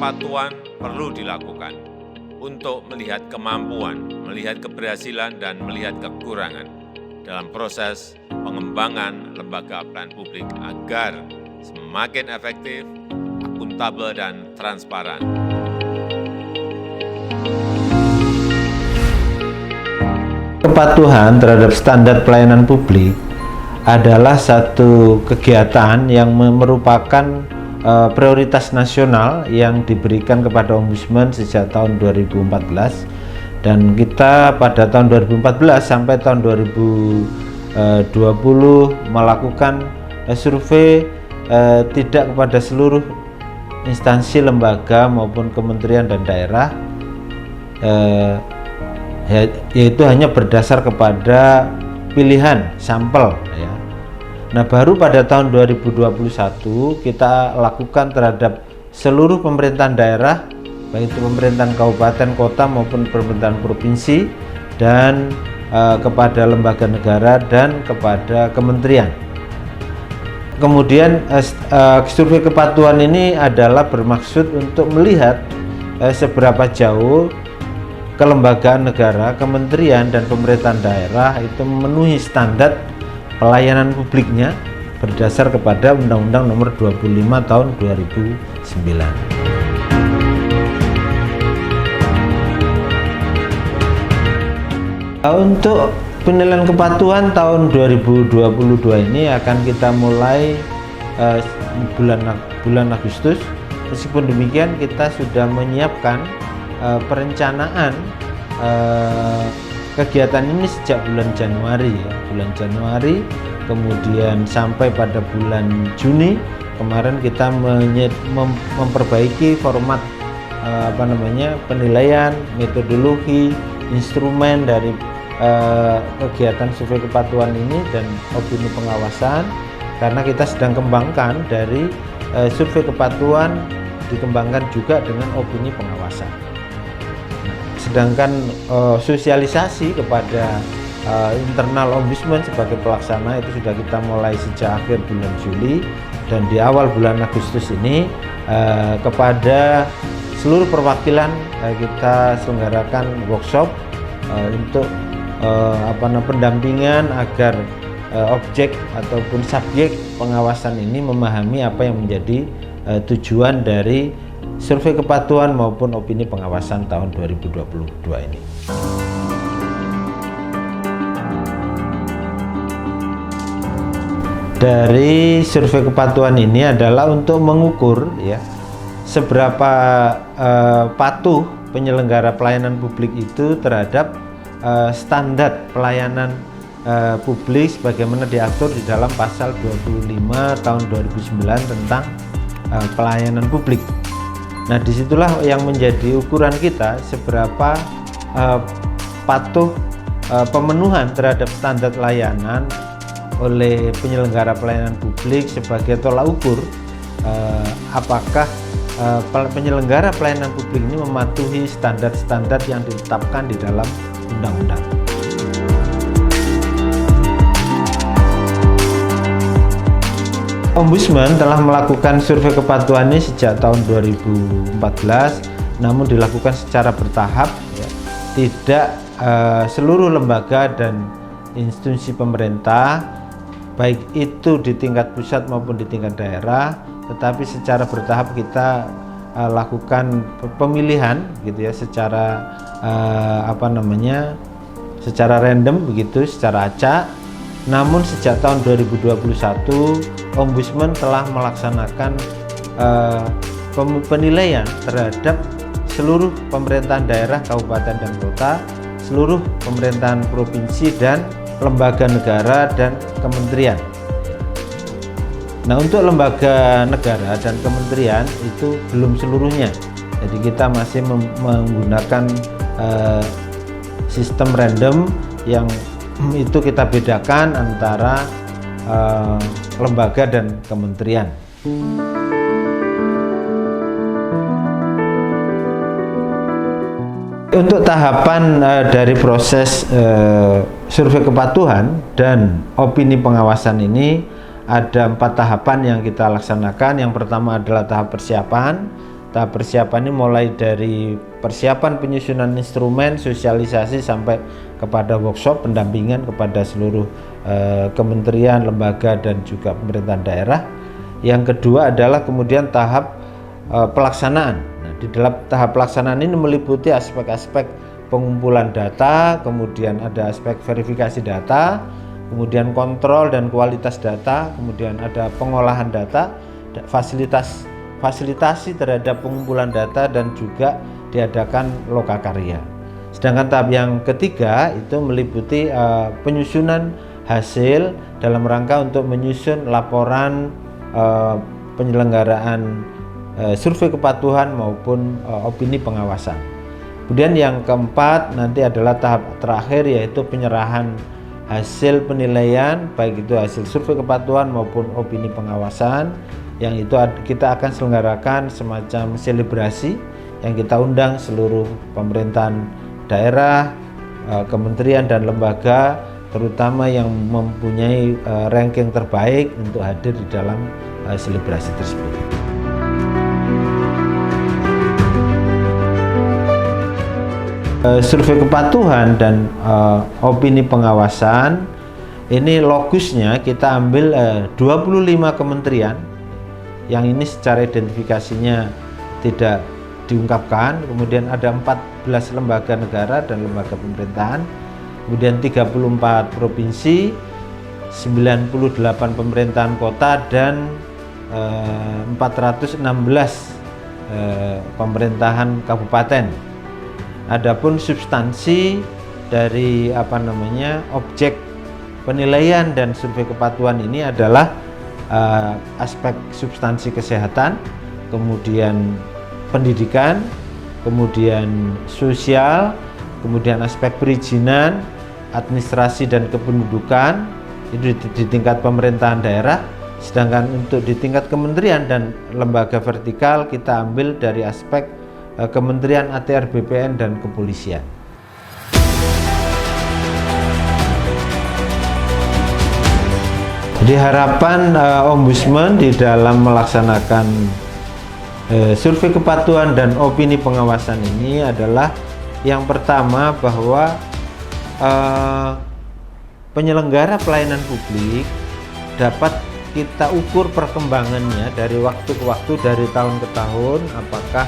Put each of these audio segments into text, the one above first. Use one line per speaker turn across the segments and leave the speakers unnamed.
kepatuhan perlu dilakukan untuk melihat kemampuan, melihat keberhasilan, dan melihat kekurangan dalam proses pengembangan lembaga pelayanan publik agar semakin efektif, akuntabel, dan transparan.
Kepatuhan terhadap standar pelayanan publik adalah satu kegiatan yang merupakan prioritas nasional yang diberikan kepada Ombudsman sejak tahun 2014, dan kita pada tahun 2014 sampai tahun 2020 melakukan survei tidak kepada seluruh instansi, lembaga maupun kementerian dan daerah, yaitu hanya berdasar kepada pilihan sampel ya. Nah, baru pada tahun 2021 kita lakukan terhadap seluruh pemerintahan daerah, baik itu pemerintahan kabupaten, kota maupun pemerintahan provinsi, dan kepada lembaga negara dan kepada kementerian. Kemudian survei kepatuhan ini adalah bermaksud untuk melihat seberapa jauh kelembagaan negara, kementerian, dan pemerintahan daerah itu memenuhi standar pelayanan publiknya berdasar kepada Undang-Undang Nomor 25 Tahun 2009. Untuk penilaian kepatuhan tahun 2022 ini akan kita mulai bulan Agustus. Meskipun demikian, kita sudah menyiapkan perencanaan kegiatan ini sejak bulan Januari ya. Bulan Januari, kemudian sampai pada bulan Juni kemarin kita memperbaiki format penilaian, metodologi, instrumen dari kegiatan survei kepatuhan ini dan opini pengawasan, karena kita sedang kembangkan dari survei kepatuhan dikembangkan juga dengan opini pengawasan. Sedangkan sosialisasi kepada internal Ombudsman sebagai pelaksana itu sudah kita mulai sejak akhir bulan Juli, dan di awal bulan Agustus ini kepada seluruh perwakilan kita selenggarakan workshop untuk pendampingan agar objek ataupun subjek pengawasan ini memahami apa yang menjadi tujuan dari survei kepatuhan maupun opini pengawasan tahun 2022 ini. Dari survei kepatuhan ini adalah untuk mengukur ya seberapa patuh penyelenggara pelayanan publik itu terhadap standar pelayanan publik sebagaimana diatur di dalam pasal 25 tahun 2009 tentang pelayanan publik. Nah, disitulah yang menjadi ukuran kita seberapa patuh pemenuhan terhadap standar layanan oleh penyelenggara pelayanan publik sebagai tolak ukur apakah penyelenggara pelayanan publik ini mematuhi standar-standar yang ditetapkan di dalam undang-undang. Ombudsman telah melakukan survei kepatuhan ini sejak tahun 2014, namun dilakukan secara bertahap ya. Tidak seluruh lembaga dan institusi pemerintah, baik itu di tingkat pusat maupun di tingkat daerah, tetapi secara bertahap kita lakukan pemilihan gitu ya, secara secara random begitu, secara acak. Namun sejak tahun 2021 Ombudsman telah melaksanakan penilaian terhadap seluruh pemerintahan daerah, kabupaten dan kota, seluruh pemerintahan provinsi dan lembaga negara dan kementerian. Nah, untuk lembaga negara dan kementerian itu belum seluruhnya. Jadi kita masih menggunakan sistem random yang itu kita bedakan antara lembaga dan kementerian. Untuk tahapan dari proses survei kepatuhan dan opini pengawasan ini ada 4 tahapan yang kita laksanakan. Yang pertama adalah tahap persiapan, Tahap persiapan ini mulai dari persiapan penyusunan instrumen, sosialisasi sampai kepada workshop pendampingan kepada seluruh kementerian, lembaga dan juga pemerintahan daerah. Yang kedua adalah kemudian tahap pelaksanaan. Nah, di dalam tahap pelaksanaan ini meliputi aspek-aspek pengumpulan data, kemudian ada aspek verifikasi data, kemudian kontrol dan kualitas data, kemudian ada pengolahan data, fasilitasi terhadap pengumpulan data dan juga diadakan lokakarya. Sedangkan tahap yang ketiga itu meliputi penyusunan hasil dalam rangka untuk menyusun laporan penyelenggaraan survei kepatuhan maupun opini pengawasan. Kemudian yang keempat nanti adalah tahap terakhir, yaitu penyerahan hasil penilaian baik itu hasil survei kepatuhan maupun opini pengawasan, yang itu kita akan selenggarakan semacam selebrasi yang kita undang seluruh pemerintahan daerah, kementerian dan lembaga terutama yang mempunyai ranking terbaik untuk hadir di dalam selebrasi tersebut. Survei kepatuhan dan opini pengawasan ini logusnya kita ambil 25 kementerian yang ini secara identifikasinya tidak diungkapkan, kemudian ada 14 lembaga negara dan lembaga pemerintahan, kemudian 34 provinsi, 98 pemerintahan kota dan 416 pemerintahan kabupaten. Adapun substansi dari objek penilaian dan survei kepatuhan ini adalah aspek substansi kesehatan, kemudian pendidikan, kemudian sosial, kemudian aspek perizinan, administrasi dan kependudukan itu di tingkat pemerintahan daerah. Sedangkan untuk di tingkat kementerian dan lembaga vertikal kita ambil dari aspek Kementerian ATR BPN dan Kepolisian. Jadi harapan Ombudsman di dalam melaksanakan survei kepatuhan dan opini pengawasan ini adalah yang pertama bahwa penyelenggara pelayanan publik dapat kita ukur perkembangannya dari waktu ke waktu, dari tahun ke tahun, apakah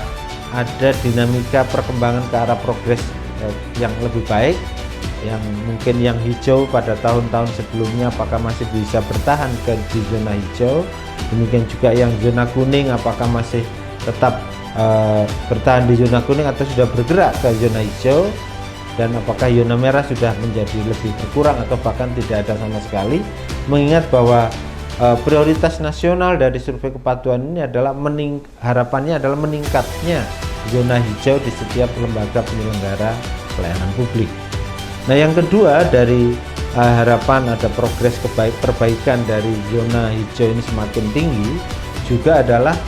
ada dinamika perkembangan ke arah progres yang lebih baik, yang mungkin yang hijau pada tahun-tahun sebelumnya apakah masih bisa bertahan di zona hijau, demikian juga yang zona kuning apakah masih tetap bertahan di zona kuning atau sudah bergerak ke zona hijau, dan apakah zona merah sudah menjadi lebih berkurang atau bahkan tidak ada sama sekali, mengingat bahwa prioritas nasional dari survei kepatuhan ini adalah harapannya adalah meningkatnya zona hijau di setiap lembaga penyelenggara pelayanan publik. Nah, yang kedua dari harapan ada progres perbaikan dari zona hijau ini semakin tinggi juga adalah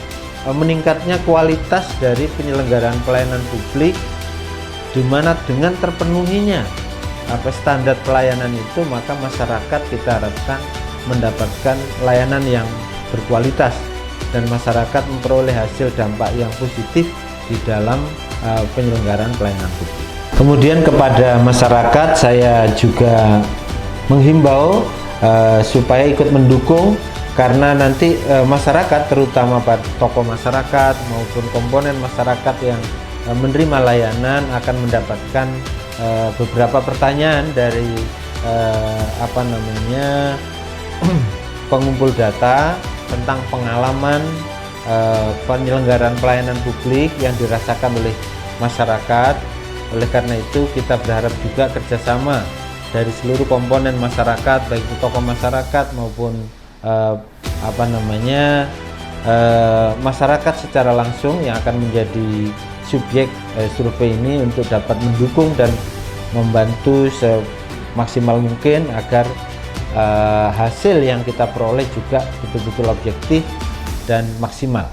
meningkatnya kualitas dari penyelenggaraan pelayanan publik, di mana dengan terpenuhinya standar pelayanan itu maka masyarakat kita harapkan mendapatkan layanan yang berkualitas dan masyarakat memperoleh hasil dampak yang positif di dalam penyelenggaraan pelayanan publik. Kemudian kepada masyarakat saya juga menghimbau supaya ikut mendukung, karena nanti masyarakat terutama tokoh masyarakat maupun komponen masyarakat yang menerima layanan akan mendapatkan beberapa pertanyaan dari pengumpul data tentang pengalaman penyelenggaraan pelayanan publik yang dirasakan oleh masyarakat. Oleh karena itu kita berharap juga kerjasama dari seluruh komponen masyarakat, baik itu tokoh masyarakat maupun masyarakat secara langsung yang akan menjadi subjek survei ini untuk dapat mendukung dan membantu semaksimal mungkin agar hasil yang kita peroleh juga betul-betul objektif dan maksimal.